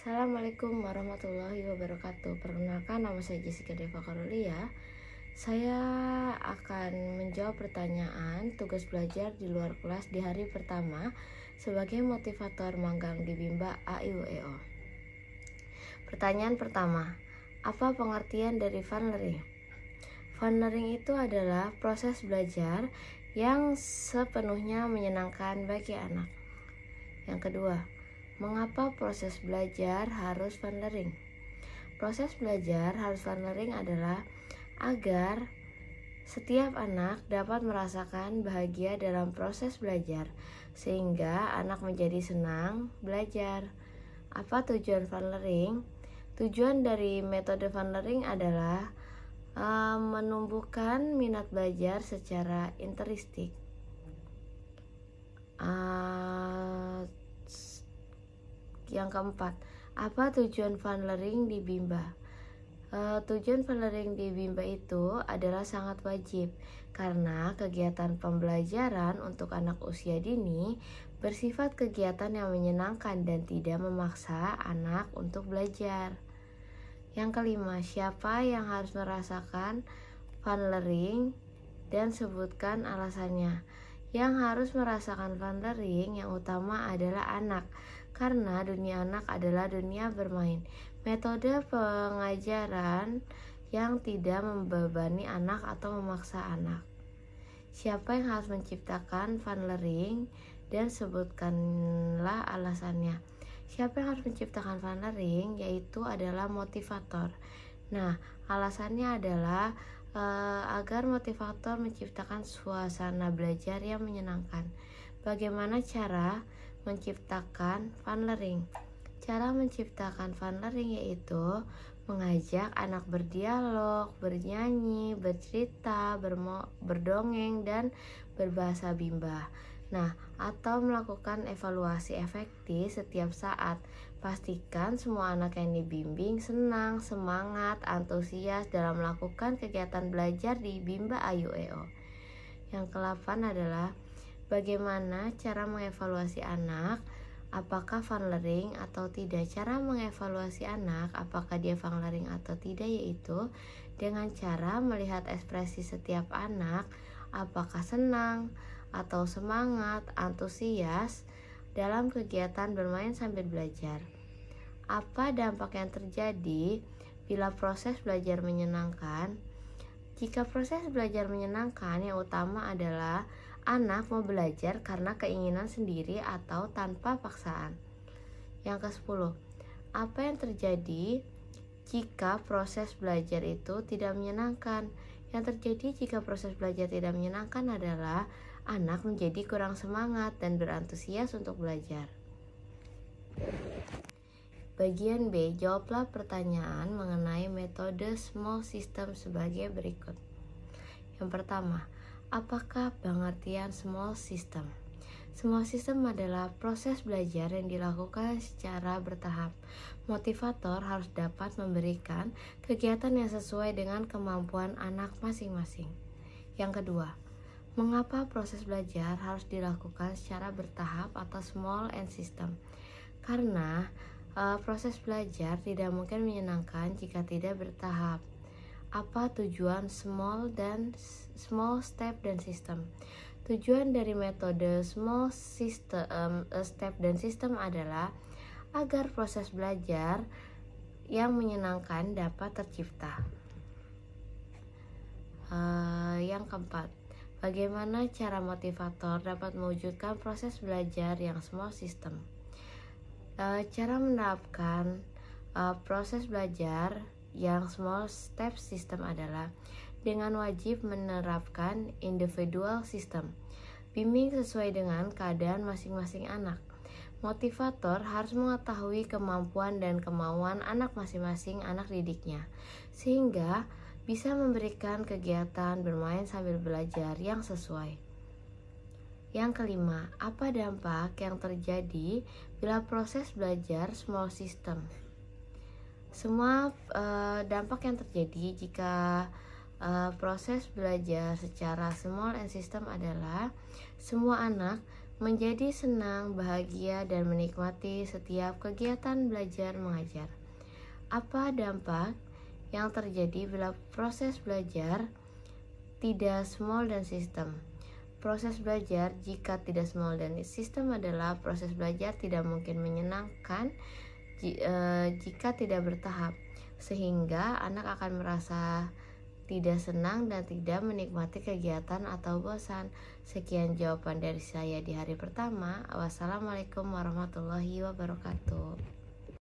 Assalamualaikum warahmatullahi wabarakatuh. Perkenalkan, nama saya Jessica Deva Karolia. Saya akan menjawab pertanyaan tugas belajar di luar kelas di hari pertama sebagai motivator magang di Bimba AIUEO. Pertanyaan pertama, apa pengertian dari fun learning? Fun learning itu adalah proses belajar yang sepenuhnya menyenangkan bagi anak. Yang kedua, mengapa proses belajar harus fun learning? Proses belajar harus fun learning adalah agar setiap anak dapat merasakan bahagia dalam proses belajar, sehingga anak menjadi senang belajar. Apa tujuan fun learning? Tujuan dari metode fun learning adalah menumbuhkan minat belajar secara interistik. Yang keempat, apa tujuan fun learning di Bimba? Tujuan fun learning di Bimba itu adalah sangat wajib karena kegiatan pembelajaran untuk anak usia dini bersifat kegiatan yang menyenangkan dan tidak memaksa anak untuk belajar. Yang kelima, siapa yang harus merasakan fun learning dan sebutkan alasannya. Yang harus merasakan fun learning yang utama adalah anak, karena dunia anak adalah dunia bermain. Metode pengajaran yang tidak membebani anak atau memaksa anak. Siapa yang harus menciptakan fun learning dan sebutkanlah alasannya. Siapa yang harus menciptakan fun learning yaitu adalah motivator. Nah, alasannya adalah agar motivator menciptakan suasana belajar yang menyenangkan. Bagaimana cara menciptakan fun learning? Cara menciptakan fun learning yaitu mengajak anak berdialog, bernyanyi, bercerita, berdongeng, dan berbahasa Bimba. Nah, atau melakukan evaluasi efektif setiap saat. Pastikan semua anak yang dibimbing senang, semangat, antusias dalam melakukan kegiatan belajar di Bimba AIUEO. Yang ke-8 adalah bagaimana cara mengevaluasi anak, apakah fun learning atau tidak. Cara mengevaluasi anak, apakah dia fun learning atau tidak, yaitu dengan cara melihat ekspresi setiap anak, apakah senang atau semangat, antusias dalam kegiatan bermain sambil belajar. Apa dampak yang terjadi bila proses belajar menyenangkan? Jika proses belajar menyenangkan, yang utama adalah anak mau belajar karena keinginan sendiri atau tanpa paksaan. Yang ke-10, apa yang terjadi jika proses belajar itu tidak menyenangkan? Yang terjadi jika proses belajar tidak menyenangkan adalah anak menjadi kurang semangat dan berantusias untuk belajar. Bagian B, jawablah pertanyaan mengenai metode small system sebagai berikut. Yang pertama, apakah pengertian small system? Small system adalah proses belajar yang dilakukan secara bertahap. Motivator harus dapat memberikan kegiatan yang sesuai dengan kemampuan anak masing-masing. Yang kedua, mengapa proses belajar harus dilakukan secara bertahap atau small and system? Karena proses belajar tidak mungkin menyenangkan jika tidak bertahap. Apa tujuan small step dan system? Tujuan dari metode small system, step dan system adalah agar proses belajar yang menyenangkan dapat tercipta. Yang keempat, bagaimana cara motivator dapat mewujudkan proses belajar yang small system? Cara menerapkan proses belajar yang small step system adalah dengan wajib menerapkan individual system. Bimbing sesuai dengan keadaan masing-masing anak. Motivator harus mengetahui kemampuan dan kemauan anak masing-masing anak didiknya, sehingga bisa memberikan kegiatan bermain sambil belajar yang sesuai. Yang kelima, apa dampak yang terjadi bila proses belajar small system? Semua dampak yang terjadi jika proses belajar secara small and system adalah semua anak menjadi senang, bahagia, dan menikmati setiap kegiatan belajar mengajar. Apa dampak yang terjadi bila proses belajar tidak small dan sistem? Proses belajar jika tidak small dan sistem adalah proses belajar tidak mungkin menyenangkan jika tidak bertahap, sehingga anak akan merasa tidak senang dan tidak menikmati kegiatan atau bosan. Sekian jawaban dari saya di hari pertama. Wassalamualaikum warahmatullahi wabarakatuh.